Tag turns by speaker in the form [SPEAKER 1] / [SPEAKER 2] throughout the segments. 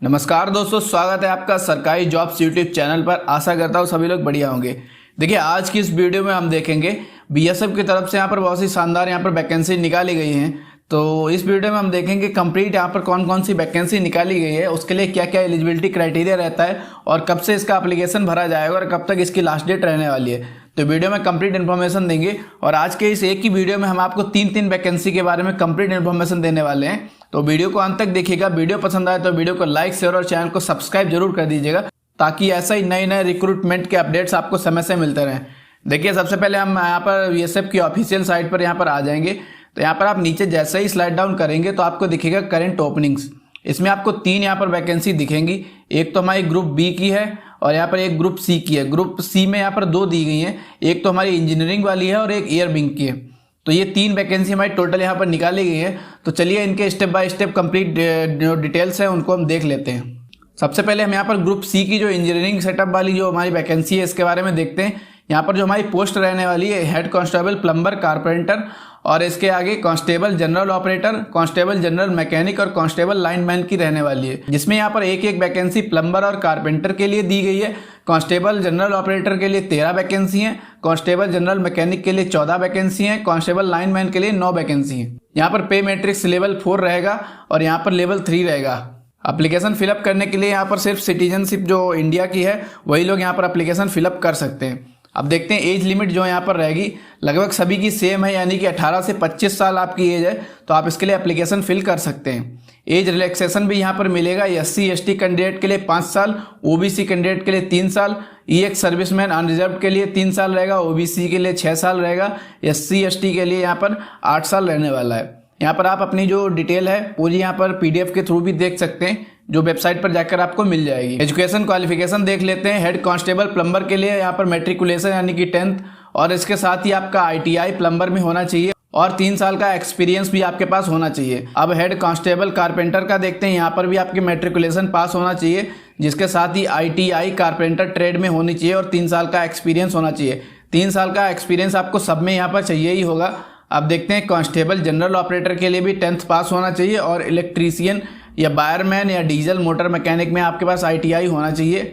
[SPEAKER 1] नमस्कार दोस्तों, स्वागत है आपका सरकारी जॉब्स यूट्यूब चैनल पर। आशा करता हूँ सभी लोग बढ़िया होंगे। देखिए, आज की इस वीडियो में हम देखेंगे बीएसएफ की तरफ से यहाँ पर बहुत सी शानदार यहाँ पर वैकेंसी निकाली गई हैं। तो इस वीडियो में हम देखेंगे कंप्लीट यहाँ पर कौन कौन सी वैकेंसी निकाली गई है, उसके लिए क्या क्या एलिजिबिलिटी क्राइटेरिया रहता है और कब से इसका एप्लीकेशन भरा जाएगा और कब तक इसकी लास्ट डेट रहने वाली है। तो वीडियो में कंप्लीट इन्फॉर्मेशन देंगे और आज के इस एक ही वीडियो में हम आपको तीन वैकेंसी के बारे में कंप्लीट इन्फॉर्मेशन देने वाले हैं। तो वीडियो को अंत तक देखिएगा। वीडियो पसंद आए तो वीडियो को लाइक, शेयर और चैनल को सब्सक्राइब जरूर कर दीजिएगा ताकि ऐसा ही नए नए रिक्रूटमेंट के अपडेट्स आपको समय से मिलते रहें। देखिए, सबसे पहले हम यहाँ पर बीएसएफ की ऑफिशियल साइट पर यहाँ पर आ जाएंगे। तो यहाँ पर आप नीचे जैसे ही स्लाइड डाउन करेंगे तो आपको दिखेगा करंट ओपनिंग्स। इसमें आपको तीन यहाँ पर वैकेंसी दिखेंगी। एक तो हमारी ग्रुप बी की है और यहाँ पर एक ग्रुप सी की है। ग्रुप सी में यहाँ पर दो दी गई हैं, एक तो हमारी इंजीनियरिंग वाली है और एक एयर विंग की है। तो ये तीन वैकेंसी हमारी टोटल यहाँ पर निकाली गई है। तो चलिए इनके स्टेप बाय स्टेप कंप्लीट जो डिटेल्स हैं उनको हम देख लेते हैं। सबसे पहले हम यहाँ पर ग्रुप सी की जो इंजीनियरिंग सेटअप वाली जो हमारी वैकेंसी है इसके बारे में देखते हैं। यहाँ पर जो हमारी पोस्ट रहने वाली है हेड कांस्टेबल, प्लम्बर, कारपेंटर और इसके आगे constable general operator, constable general mechanic और कांस्टेबल लाइनमैन की रहने वाली है, जिसमें यहाँ पर एक एक वैकेंसी प्लम्बर और कारपेंटर के लिए दी गई है। कांस्टेबल जनरल ऑपरेटर के लिए 13 वैकेंसी हैं, कांस्टेबल जनरल मैकेनिक के लिए 14 वैकेंसी हैं, कांस्टेबल लाइनमैन के लिए 9 वैकेंसी हैं। यहाँ पर पे मैट्रिक्स लेवल 4 रहेगा और यहाँ पर लेवल 3 रहेगा। एप्लीकेशन फिलअप करने के लिए यहाँ पर सिर्फ सिटीजनशिप जो इंडिया की है वही लोग यहाँ पर एप्लीकेशन फिलअप कर सकते हैं। अब देखते हैं एज लिमिट जो यहाँ पर रहेगी लगभग सभी की सेम है, यानी कि 18 से 25 साल आपकी एज है तो आप इसके लिए एप्लीकेशन फिल कर सकते हैं। एज रिलैक्सेशन भी यहाँ पर मिलेगा। एससी एसटी कैंडिडेट के लिए 5 साल, ओबीसी कैंडिडेट के लिए 3 साल, ईएक्स सर्विसमैन अनरिजर्व के लिए 3 साल रहेगा, ओबीसी के लिए 6 साल रहेगा, एससी एसटी के लिए यहाँ पर 8 साल रहने वाला है। यहाँ पर आप अपनी जो डिटेल है पूरी यहाँ पर पीडीएफ के थ्रू भी देख सकते हैं, जो वेबसाइट पर जाकर आपको मिल जाएगी। एजुकेशन क्वालिफिकेशन देख लेते हैं। हेड कांस्टेबल प्लम्बर के लिए यहाँ पर मैट्रिकुलेशन यानी कि 10th और इसके साथ ही आपका आईटीआई प्लम्बर में होना चाहिए और 3 साल का एक्सपीरियंस भी आपके पास होना चाहिए। अब हेड कांस्टेबल कारपेंटर का देखते हैं। यहाँ पर भी आपकी मैट्रिकुलेशन पास होना चाहिए, जिसके साथ ही आईटीआई कारपेंटर ट्रेड में होनी चाहिए और 3 साल का एक्सपीरियंस होना चाहिए। 3 साल का एक्सपीरियंस आपको सब में यहाँ पर चाहिए ही होगा। अब देखते हैं कांस्टेबल जनरल ऑपरेटर के लिए भी 10th पास होना चाहिए और इलेक्ट्रीशियन या वायरमैन या डीजल मोटर मैकेनिक में आपके पास आईटीआई होना चाहिए।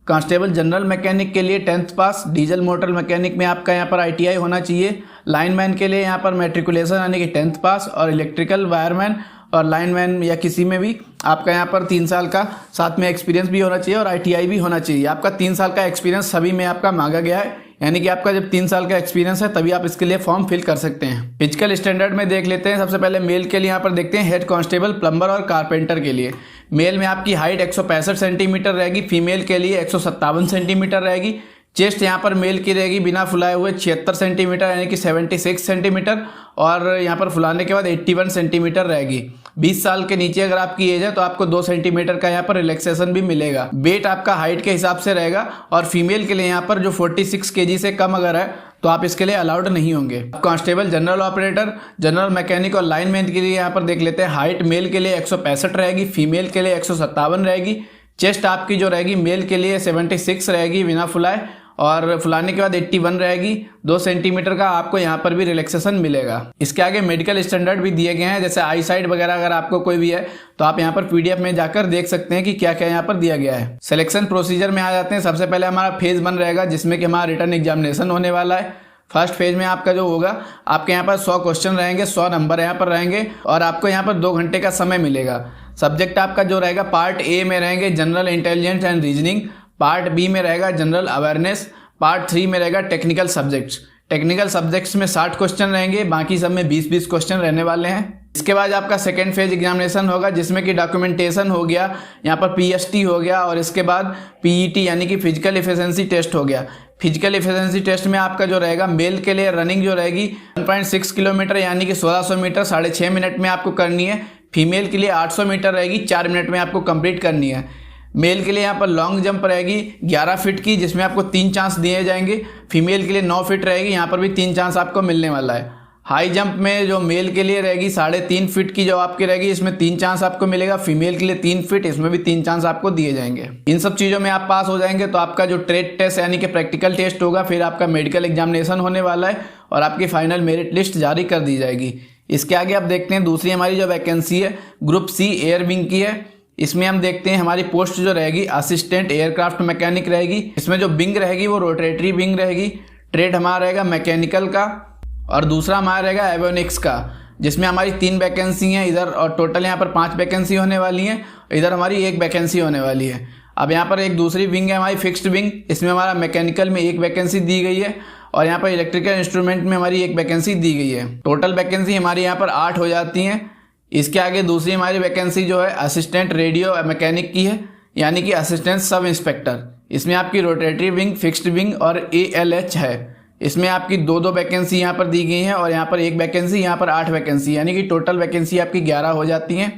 [SPEAKER 1] कांस्टेबल जनरल मैकेनिक के लिए 10th पास, डीजल मोटर मैकेनिक में आपका यहाँ पर आईटीआई होना चाहिए। लाइनमैन के लिए यहाँ पर मैट्रिकुलेशन यानी कि 10th पास और इलेक्ट्रिकल वायरमैन और लाइनमैन या किसी में भी आपका यहाँ पर 3 साल का साथ में एक्सपीरियंस भी होना चाहिए और आईटीआई भी होना चाहिए। आपका 3 साल का एक्सपीरियंस सभी में आपका मांगा गया है, यानी कि आपका जब 3 साल का एक्सपीरियंस है तभी आप इसके लिए फॉर्म फिल कर सकते हैं। फिजिकल स्टैंडर्ड में देख लेते हैं। सबसे पहले मेल के लिए यहाँ पर देखते हैं हेड कांस्टेबल, प्लम्बर और कारपेंटर के लिए। मेल में आपकी हाइट 165 सेंटीमीटर रहेगी, फीमेल के लिए 157 सेंटीमीटर रहेगी। चेस्ट यहाँ पर मेल की रहेगी बिना फुलाए हुए 76 सेंटीमीटर यानी कि 76 सेंटीमीटर और यहाँ पर फुलाने के बाद 81 सेंटीमीटर रहेगी। 20 साल के नीचे अगर आपकी एज है तो आपको 2 सेंटीमीटर का यहाँ पर रिलैक्सेशन भी मिलेगा। वेट आपका हाइट के हिसाब से रहेगा और फीमेल के लिए यहाँ पर जो 46 kg से कम अगर है तो आप इसके लिए अलाउड नहीं होंगे। Constable general operator, general mechanic और लाइनमैन के लिए यहाँ पर देख लेते हैं। हाइट मेल के लिए 165 रहेगी, फीमेल के लिए 157 रहेगी। चेस्ट आपकी जो रहेगी मेल के लिए 76 रहेगी बिना फुलाए और फुलाने के बाद 81 रहेगी। 2 सेंटीमीटर का आपको यहाँ पर भी रिलैक्सेशन मिलेगा। इसके आगे मेडिकल स्टैंडर्ड भी दिए गए हैं, जैसे आई साइट वगैरह अगर आपको कोई भी है तो आप यहाँ पर पीडीएफ में जाकर देख सकते हैं कि क्या क्या यहाँ पर दिया गया है। सिलेक्शन प्रोसीजर में आ जाते हैं। सबसे पहले हमारा फेज 1 रहेगा जिसमें कि हमारा रिटन एग्जामिनेशन होने वाला है। फर्स्ट फेज में आपका जो होगा आपके यहाँ पर 100 क्वेश्चन रहेंगे, 100 नंबर यहाँ पर रहेंगे और आपको यहाँ पर 2 घंटे का समय मिलेगा। सब्जेक्ट आपका जो रहेगा पार्ट ए में रहेंगे general intelligence and reasoning, part B में रहेगा जनरल अवेयरनेस, पार्ट 3 में रहेगा टेक्निकल सब्जेक्ट्स। टेक्निकल सब्जेक्ट्स में 60 क्वेश्चन रहेंगे, बाकी सब में 20-20 क्वेश्चन रहने वाले हैं। इसके बाद आपका सेकेंड फेज एग्जामिनेशन होगा जिसमें कि डॉक्यूमेंटेशन हो गया, यहाँ पर पीएसटी हो गया और इसके बाद पीईटी यानी कि फिजिकल एफिशिएंसी टेस्ट हो गया। फिजिकल एफिशिएंसी टेस्ट में आपका जो रहेगा मेल के लिए रनिंग जो रहेगी 1.6 किलोमीटर यानी कि 1600 मीटर 6.5 मिनट में आपको करनी है। फीमेल के लिए 800 मीटर रहेगी, 4 मिनट में आपको कंप्लीट करनी है। मेल के लिए यहाँ पर लॉन्ग जंप रहेगी 11 फीट की जिसमें आपको 3 चांस दिए जाएंगे। फीमेल के लिए 9 फीट रहेगी, यहाँ पर भी 3 चांस आपको मिलने वाला है। हाई जंप में जो मेल के लिए रहेगी 3.5 फीट की जो आपकी रहेगी इसमें 3 चांस आपको मिलेगा। फीमेल के लिए 3 फीट, इसमें भी 3 चांस आपको दिए जाएंगे। इन सब चीज़ों में आप पास हो जाएंगे तो आपका जो ट्रेड टेस्ट यानी कि प्रैक्टिकल टेस्ट होगा, फिर आपका मेडिकल एग्जामिनेशन होने वाला है और आपकी फाइनल मेरिट लिस्ट जारी कर दी जाएगी। इसके आगे आप देखते हैं दूसरी हमारी जो वैकेंसी है ग्रुप सी एयर विंग की है। इसमें हम देखते हैं हमारी पोस्ट जो रहेगी असिस्टेंट एयरक्राफ्ट मैकेनिक रहेगी। इसमें जो विंग रहेगी वो रोटेटरी विंग रहेगी। ट्रेड हमारा रहेगा मैकेनिकल का और दूसरा हमारा रहेगा एवियोनिक्स का, जिसमें हमारी 3 वैकेंसी हैं इधर और टोटल यहाँ पर 5 वैकेंसी होने वाली हैं। इधर हमारी 1 वैकेंसी होने वाली है। अब यहाँ पर एक दूसरी विंग है हमारी फिक्स्ड विंग, इसमें हमारा मैकेनिकल में 1 वैकेंसी दी गई है और यहाँ पर इलेक्ट्रिकल इंस्ट्रूमेंट में हमारी 1 वैकेंसी दी गई है। टोटल वैकेंसी हमारी यहाँ पर 8 हो जाती हैं। इसके आगे दूसरी हमारी वैकेंसी जो है असिस्टेंट रेडियो मैकेनिक की है, यानी कि असिस्टेंट सब इंस्पेक्टर। इसमें आपकी रोटेटरी विंग, फिक्स्ड विंग और ALH है। इसमें आपकी 2-2 वैकेंसी यहाँ पर दी गई हैं और यहाँ पर 1 वैकेंसी, यहाँ पर 8 वैकेंसी, यानी कि टोटल वैकेंसी आपकी 11 हो जाती हैं।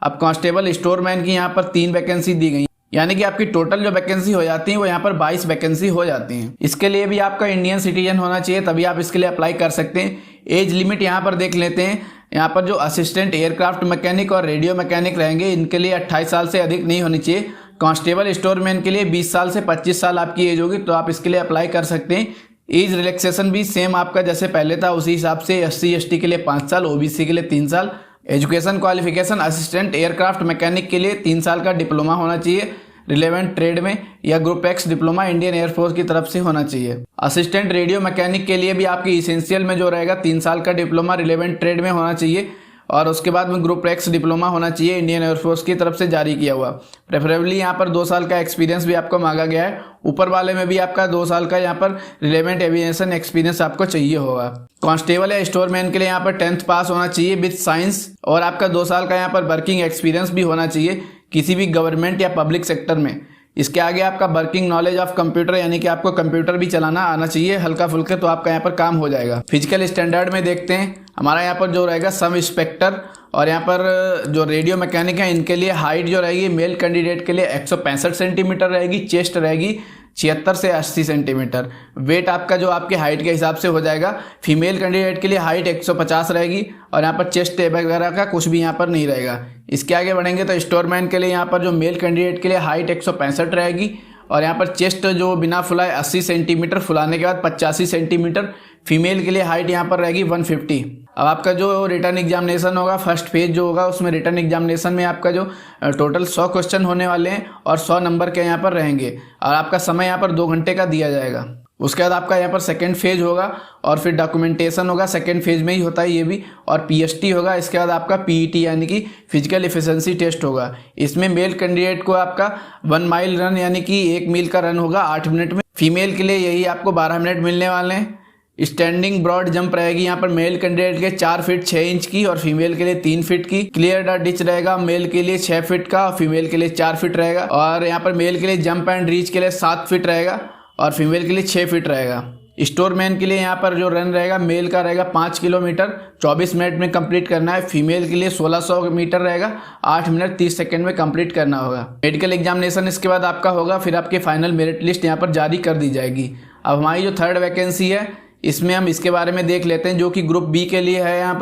[SPEAKER 1] अब कांस्टेबल स्टोरमैन की यहाँ पर 3 वैकेंसी दी गई, यानी कि आपकी टोटल जो वैकेंसी हो जाती है वो यहाँ पर 22 वैकेंसी हो जाती हैं। इसके लिए भी आपका इंडियन सिटीजन होना चाहिए, तभी आप इसके लिए अप्लाई कर सकते हैं। एज लिमिट यहाँ पर देख लेते हैं। यहाँ पर जो असिस्टेंट एयरक्राफ्ट मैकेनिक और रेडियो मैकेनिक रहेंगे इनके लिए 28 साल से अधिक नहीं होनी चाहिए। कांस्टेबल स्टोरमैन के लिए 20 साल से 25 साल आपकी एज होगी, तो आप इसके लिए अप्लाई कर सकते हैं। एज रिलैक्सेशन भी सेम आपका जैसे पहले था उसी हिसाब से, SC ST के लिए 5 साल, OBC के लिए 3 साल। Education qualification assistant aircraft mechanic के लिए 3 साल का डिप्लोमा होना चाहिए रिलेवेंट ट्रेड में, या group X diploma Indian air force की तरफ से होना चाहिए। असिस्टेंट रेडियो मैकेनिक के लिए भी आपकी इसेंशियल में जो रहेगा 3 साल का डिप्लोमा रिलेवेंट ट्रेड में होना चाहिए और उसके बाद में ग्रुप X डिप्लोमा होना चाहिए इंडियन एयरफोर्स की तरफ से जारी किया हुआ। प्रेफरेबली यहाँ पर 2 साल का एक्सपीरियंस भी आपको मांगा गया है। ऊपर वाले में भी आपका 2 साल का यहाँ पर रिलेवेंट एविएशन एक्सपीरियंस आपको चाहिए होगा। कांस्टेबल या स्टोरमैन के लिए यहाँ पर 10th पास होना चाहिए विद साइंस और आपका 2 साल का यहाँ पर वर्किंग एक्सपीरियंस भी होना चाहिए किसी भी गवर्नमेंट या पब्लिक सेक्टर में। इसके आगे आपका वर्किंग नॉलेज ऑफ कंप्यूटर, यानी कि आपको कंप्यूटर भी चलाना आना चाहिए हल्का फुल्का, तो आपका यहाँ पर काम हो जाएगा। फिजिकल स्टैंडर्ड में देखते हैं हमारा यहाँ पर जो रहेगा सब इंस्पेक्टर और यहाँ पर जो रेडियो मैकेनिक है इनके लिए हाइट जो रहेगी मेल कैंडिडेट के लिए 165 सेंटीमीटर रहेगी। चेस्ट रहेगी 76 से 80 सेंटीमीटर। वेट आपका जो आपके हाइट के हिसाब से हो जाएगा। फीमेल कैंडिडेट के लिए हाइट 150 रहेगी और यहाँ पर चेस्ट वगैरह का कुछ भी यहाँ पर नहीं रहेगा। इसके आगे बढ़ेंगे तो स्टोरमैन के लिए यहाँ पर जो मेल कैंडिडेट के लिए हाइट 165 रहेगी और यहाँ पर चेस्ट जो बिना फुलाए 80 सेंटीमीटर, फुलाने के बाद 85 सेंटीमीटर। फीमेल के लिए हाइट यहाँ पर रहेगी 150। अब आपका जो रिटर्न एग्जामिनेशन होगा फर्स्ट फेज जो होगा उसमें रिटर्न एग्जामिनेशन में आपका जो टोटल 100 क्वेश्चन होने वाले हैं और 100 नंबर के यहाँ पर रहेंगे और आपका समय यहाँ पर 2 घंटे का दिया जाएगा। उसके बाद आपका यहाँ पर सेकंड फेज होगा और फिर डॉक्यूमेंटेशन होगा, सेकंड फेज में ही होता है ये भी, और PST होगा। इसके बाद आपका PET यानी कि फिजिकल एफिशिएंसी टेस्ट होगा। इसमें मेल कैंडिडेट को आपका 1 माइल रन यानी कि 1 मील का रन होगा 8 मिनट में। फीमेल के लिए यही आपको 12 मिनट मिलने वाले हैं। स्टैंडिंग ब्रॉड जंप रहेगी यहाँ पर मेल कैंडिडेट के 4 फीट 6 इंच की और फीमेल के लिए 3 फीट की। क्लियर द डिच रहेगा मेल के लिए 6 फीट का और फीमेल के लिए 4 फीट रहेगा। और यहाँ पर मेल के लिए जंप एंड रीच के लिए 7 फीट रहेगा और फीमेल के लिए 6 फीट रहेगा। स्टोरमैन के लिए यहाँ पर जो रन रहेगा मेल का रहेगा 5 किलोमीटर 24 मिनट में कंप्लीट करना है। फीमेल के लिए 1600 मीटर रहेगा 8 मिनट 30 सेकंड में कंप्लीट करना होगा। मेडिकल एग्जामिनेशन इसके बाद आपका होगा, फिर आपकी फाइनल मेरिट लिस्ट यहाँ पर जारी कर दी जाएगी। अब हमारी जो 3rd वैकेंसी है इसमें हम इसके बारे में देख लेते हैं, जो कि ग्रुप B के लिए है। यहाँ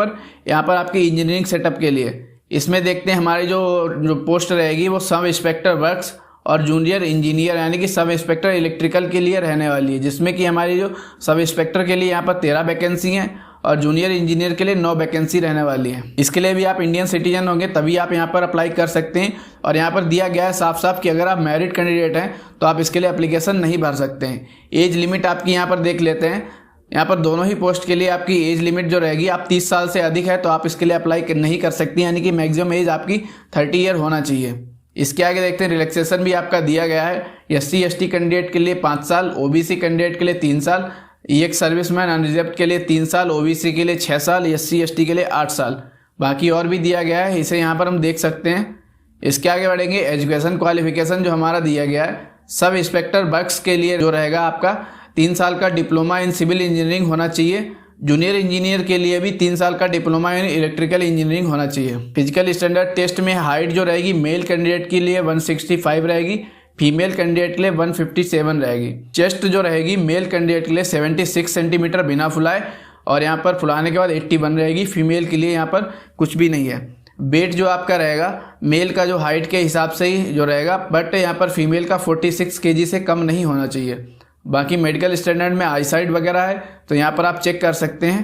[SPEAKER 1] पर आपकी इंजीनियरिंग सेटअप के लिए इसमें देखते हैं हमारी जो पोस्ट रहेगी वो सब इंस्पेक्टर वर्क्स और जूनियर इंजीनियर यानी कि सब इंस्पेक्टर इलेक्ट्रिकल के लिए रहने वाली है, जिसमें कि हमारी जो सब इंस्पेक्टर के लिए यहाँ पर 13 वैकेंसी हैं और जूनियर इंजीनियर के लिए 9 वैकेंसी रहने वाली है। इसके लिए भी आप इंडियन सिटीजन होंगे तभी आप यहाँ पर अप्लाई कर सकते हैं। और यहाँ पर दिया गया है साफ साफ कि अगर आप मैरिड कैंडिडेट हैं तो आप इसके लिए एप्लीकेशन नहीं भर सकते हैं। एज लिमिट आपकी यहाँ पर देख लेते हैं। यहाँ पर दोनों ही पोस्ट के लिए आपकी एज लिमिट जो रहेगी, आप 30 साल से अधिक है तो आप इसके लिए अप्लाई नहीं कर सकती, यानी कि मैक्सिमम एज आपकी 30 ईयर होना चाहिए। इसके आगे देखते हैं रिलैक्सेशन भी आपका दिया गया है। SC ST कैंडिडेट के लिए 5 साल, OBC कैंडिडेट के लिए 3 साल, एक्स सर्विसमैन अनरिजर्व के लिए 3 साल, OBC के लिए 6 साल, SC ST के लिए 8 साल। बाकी और भी दिया गया है, इसे यहाँ पर हम देख सकते हैं। इसके आगे बढ़ेंगे एजुकेशन क्वालिफिकेशन जो हमारा दिया गया है। सब इंस्पेक्टर वर्क्स के लिए जो रहेगा आपका 3 साल का डिप्लोमा इन सिविल इंजीनियरिंग होना चाहिए। जूनियर इंजीनियर के लिए भी 3 साल का डिप्लोमा इन इलेक्ट्रिकल इंजीनियरिंग होना चाहिए। फिजिकल स्टैंडर्ड टेस्ट में हाइट जो रहेगी मेल कैंडिडेट के लिए 165 रहेगी, फीमेल कैंडिडेट के लिए 157 रहेगी। चेस्ट जो रहेगी मेल कैंडिडेट के लिए 76 सेंटीमीटर बिना फुलाए और यहाँ पर फुलाने के बाद 81 रहेगी। फीमेल के लिए यहाँ पर कुछ भी नहीं है। वेट जो आपका रहेगा मेल का जो हाइट के हिसाब से ही जो रहेगा, बट यहाँ पर फीमेल का 46 kg से कम नहीं होना चाहिए। बाकी मेडिकल स्टैंडर्ड में आईसाइट वगैरह है तो यहाँ पर आप चेक कर सकते हैं।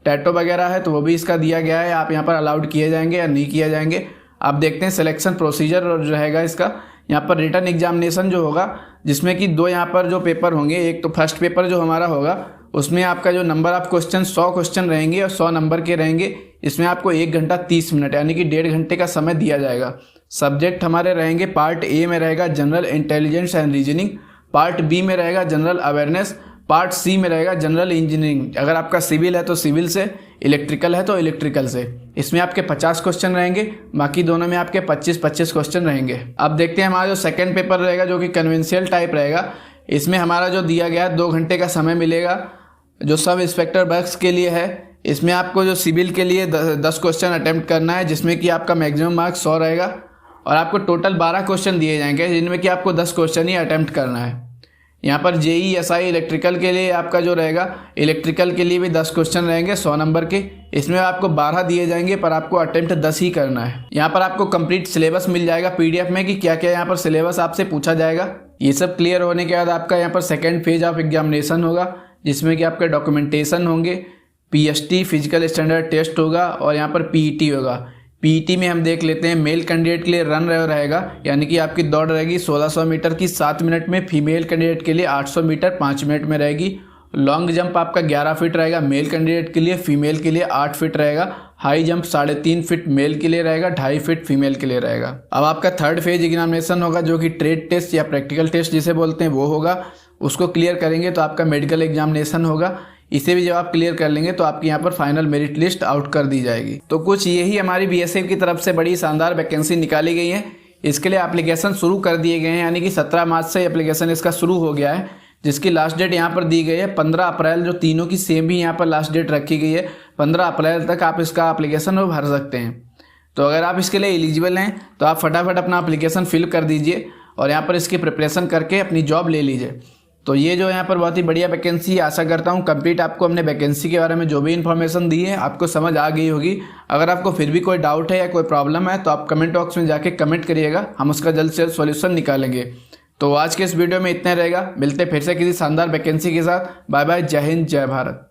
[SPEAKER 1] टैटो वगैरह है तो वो भी इसका दिया गया है, आप यहाँ पर अलाउड किए जाएंगे या नहीं किए जाएंगे। आप देखते हैं सिलेक्शन प्रोसीजर और जो रहेगा इसका यहाँ पर रिटन एग्जामिनेशन जो होगा, जिसमें कि 2 यहाँ पर जो पेपर होंगे, एक तो फर्स्ट पेपर जो हमारा होगा उसमें आपका जो नंबर ऑफ क्वेश्चन 100 क्वेश्चन रहेंगे और 100 नंबर के रहेंगे। इसमें आपको 1 घंटा 30 मिनट यानी कि 1.5 घंटे का समय दिया जाएगा। सब्जेक्ट हमारे रहेंगे, पार्ट ए में रहेगा general intelligence and reasoning, part B में रहेगा जनरल अवेयरनेस, पार्ट सी में रहेगा जनरल इंजीनियरिंग। अगर आपका सिविल है तो सिविल से, इलेक्ट्रिकल है तो इलेक्ट्रिकल से। इसमें आपके 50 क्वेश्चन रहेंगे, बाकी दोनों में आपके 25-25 क्वेश्चन रहेंगे। अब देखते हैं हमारा जो सेकंड पेपर रहेगा जो कि कन्वेंशियल टाइप रहेगा। इसमें हमारा जो दिया गया है 2 घंटे का समय मिलेगा, जो सब इंस्पेक्टर वर्क्स के लिए है। इसमें आपको जो सिविल के लिए 10 क्वेश्चन अटेम्प्ट करना है, जिसमें कि आपका मैक्सिमम मार्क्स 100 रहेगा और आपको टोटल 12 क्वेश्चन दिए जाएंगे, जिनमें कि आपको 10 क्वेश्चन ही अटेम्प्ट करना है। यहाँ पर JEE इलेक्ट्रिकल के लिए आपका जो रहेगा, इलेक्ट्रिकल के लिए भी 10 क्वेश्चन रहेंगे 100 नंबर के। इसमें आपको 12 दिए जाएंगे पर आपको अटेम्प्ट 10 ही करना है। यहाँ पर आपको कंप्लीट सिलेबस मिल जाएगा PDF में कि क्या क्या यहाँ पर सिलेबस आपसे पूछा जाएगा। ये सब क्लियर होने के बाद आपका यहाँ पर सेकेंड फेज ऑफ एग्जामिनेशन होगा, जिसमें कि आपके डॉक्यूमेंटेशन होंगे, PST फिजिकल स्टैंडर्ड टेस्ट होगा और यहाँ पर PET होगा। PET में हम देख लेते हैं, मेल कैंडिडेट के लिए रन रहेगा, यानी कि आपकी दौड़ रहेगी 1600 मीटर की 7 मिनट में, फीमेल कैंडिडेट के लिए 800 मीटर 5 मिनट में रहेगी। लॉन्ग जंप आपका 11 फीट रहेगा मेल कैंडिडेट के लिए, फीमेल के लिए 8 फीट रहेगा। हाई जंप 3.5 फीट मेल के लिए रहेगा, 2.5 फीट फीमेल के लिए रहेगा। अब आपका थर्ड फेज एग्जामिनेशन होगा जो कि ट्रेड टेस्ट या प्रैक्टिकल टेस्ट जिसे बोलते हैं वो होगा। उसको क्लियर करेंगे तो आपका मेडिकल एग्जामिनेशन होगा। इसे भी जब आप क्लियर कर लेंगे तो आपकी यहाँ पर फाइनल मेरिट लिस्ट आउट कर दी जाएगी। तो कुछ यही हमारी BSF की तरफ से बड़ी शानदार वैकेंसी निकाली गई है। इसके लिए एप्लीकेशन शुरू कर दिए गए हैं, यानी कि 17 मार्च से एप्लीकेशन इसका शुरू हो गया है, जिसकी लास्ट डेट यहाँ पर दी गई है 15 अप्रैल। जो तीनों की सेम भी यहाँ पर लास्ट डेट रखी गई है, 15 अप्रैल तक आप इसका एप्लीकेशन भर सकते हैं। तो अगर आप इसके लिए एलिजिबल हैं तो आप फटाफट अपना एप्लीकेशन फिल कर दीजिए और यहाँ पर इसकी प्रिपरेशन करके अपनी जॉब ले लीजिए। तो ये जो यहाँ पर बहुत ही बढ़िया वैकेंसी है। आशा करता हूँ कंप्लीट आपको हमने वैकेंसी के बारे में जो भी इन्फॉर्मेशन दी है आपको समझ आ गई होगी। अगर आपको फिर भी कोई डाउट है या कोई प्रॉब्लम है तो आप कमेंट बॉक्स में जाके कमेंट करिएगा, हम उसका जल्द से जल्द सॉल्यूशन निकालेंगे। तो आज के इस वीडियो में इतना रहेगा, मिलते फिर से किसी शानदार वैकेंसी के साथ। बाय बाय, जय हिंद, जय भारत।